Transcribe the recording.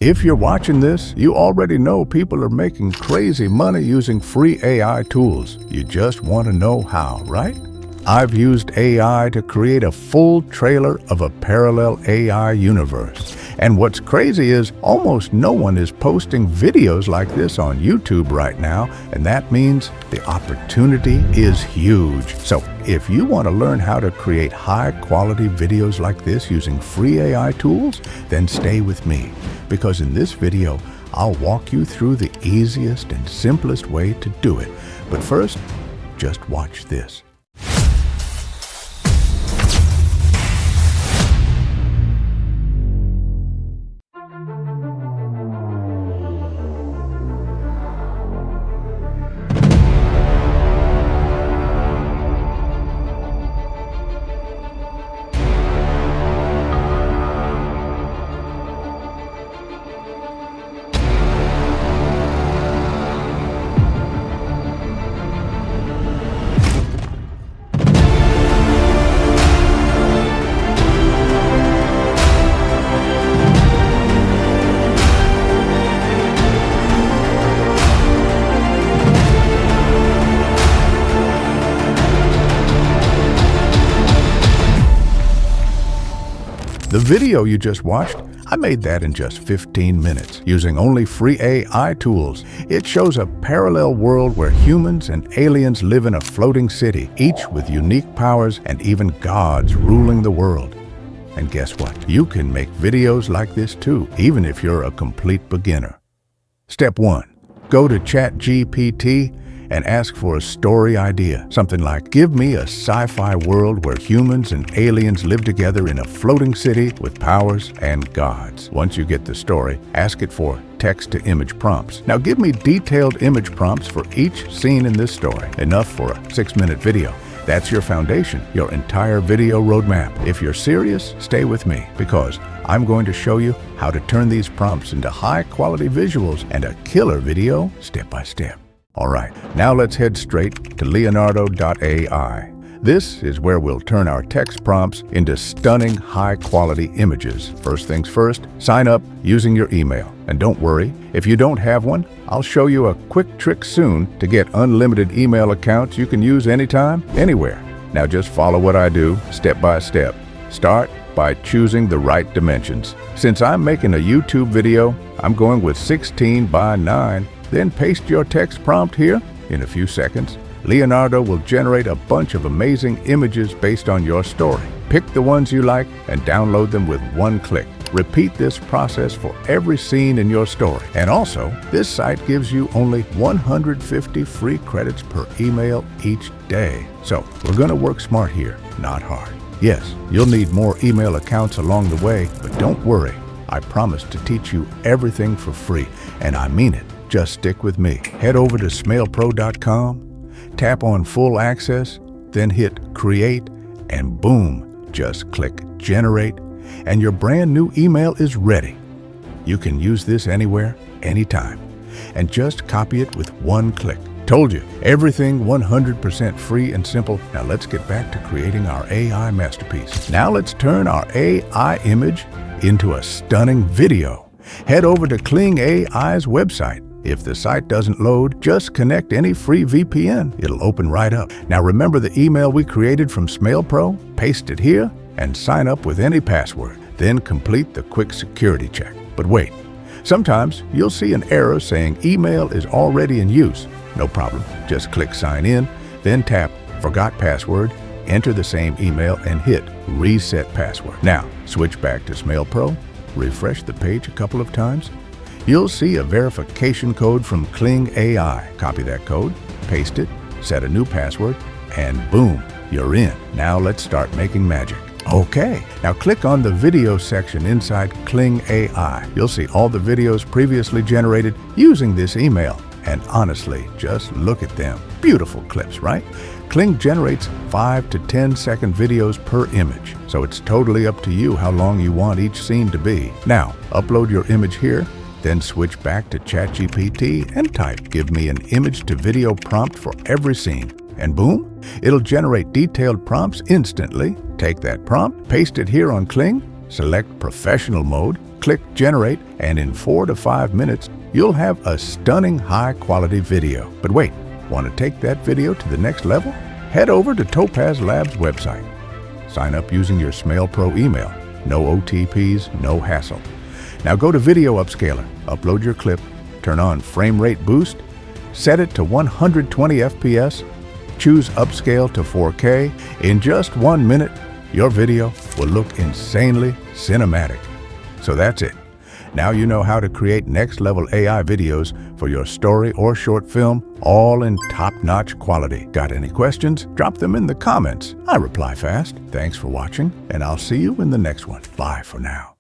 If you're watching this, you already know people are making crazy money using free AI tools. You just want to know how, right? I've used AI to create a full trailer of a parallel AI universe. And what's crazy is almost no one is posting videos like this on YouTube right now, and that means the opportunity is huge. So if you want to learn how to create high-quality videos like this using free AI tools, then stay with me, because in this video, I'll walk you through the easiest and simplest way to do it. But first, just watch this. The video you just watched, I made that in just 15 minutes using only free AI tools. It shows a parallel world where humans and aliens live in a floating city, each with unique powers and even gods ruling the world. And guess what? You can make videos like this too, even if you're a complete beginner. Step 1. Go to ChatGPT and ask for a story idea. Something like, give me a sci-fi world where humans and aliens live together in a floating city with powers and gods. Once you get the story, ask it for text-to-image prompts. Now give me detailed image prompts for each scene in this story, enough for a 6-minute video. That's your foundation, your entire video roadmap. If you're serious, stay with me, because I'm going to show you how to turn these prompts into high-quality visuals and a killer video step by step. All right, now let's head straight to Leonardo AI. This is where we'll turn our text prompts into stunning, high-quality images. First things first, sign up using your email. And don't worry, if you don't have one, I'll show you a quick trick soon to get unlimited email accounts you can use anytime, anywhere. Now just follow what I do, step by step. Start by choosing the right dimensions. Since I'm making a YouTube video, I'm going with 16 by 9. Then paste your text prompt here. In a few seconds, Leonardo will generate a bunch of amazing images based on your story. Pick the ones you like and download them with one click. Repeat this process for every scene in your story. And also, this site gives you only 150 free credits per email each day. So we're going to work smart here, not hard. Yes, you'll need more email accounts along the way, but don't worry. I promise to teach you everything for free, and I mean it. Just stick with me. Head over to SmearPro.com, tap on Full Access, then hit Create, and boom, just click Generate, and your brand new email is ready. You can use this anywhere, anytime, and just copy it with one click. Told you, everything 100% free and simple. Now let's get back to creating our AI masterpiece. Now let's turn our AI image into a stunning video. Head over to Kling AI's website. If the site doesn't load, just connect any free VPN. It'll open right up. Now remember the email we created from SmearPro? Paste it here and sign up with any password. Then complete the quick security check. But wait, sometimes you'll see an error saying email is already in use. No problem. Just click Sign In, then tap Forgot Password, enter the same email and hit Reset Password. Now switch back to SmearPro, refresh the page a couple of times. You'll see a verification code from Kling AI. Copy that code, paste it, set a new password, and boom, you're in. Now let's start making magic. Okay, now click on the video section inside Kling AI. You'll see all the videos previously generated using this email. And honestly, just look at them. Beautiful clips, right? Kling generates 5 to 10 second videos per image, so it's totally up to you how long you want each scene to be. Now, upload your image here, then switch back to ChatGPT and type, give me an image to video prompt for every scene. And boom, it'll generate detailed prompts instantly. Take that prompt, paste it here on Kling, select professional mode, click Generate, and in 4 to 5 minutes, you'll have a stunning high-quality video. But wait, want to take that video to the next level? Head over to Topaz Labs website. Sign up using your SmearPro email. No OTPs, no hassle. Now go to Video Upscaler, upload your clip, turn on frame rate boost, set it to 120 FPS, choose Upscale to 4K. In just 1 minute, your video will look insanely cinematic. So that's it. Now you know how to create next-level AI videos for your story or short film, all in top-notch quality. Got any questions? Drop them in the comments. I reply fast. Thanks for watching, and I'll see you in the next one. Bye for now.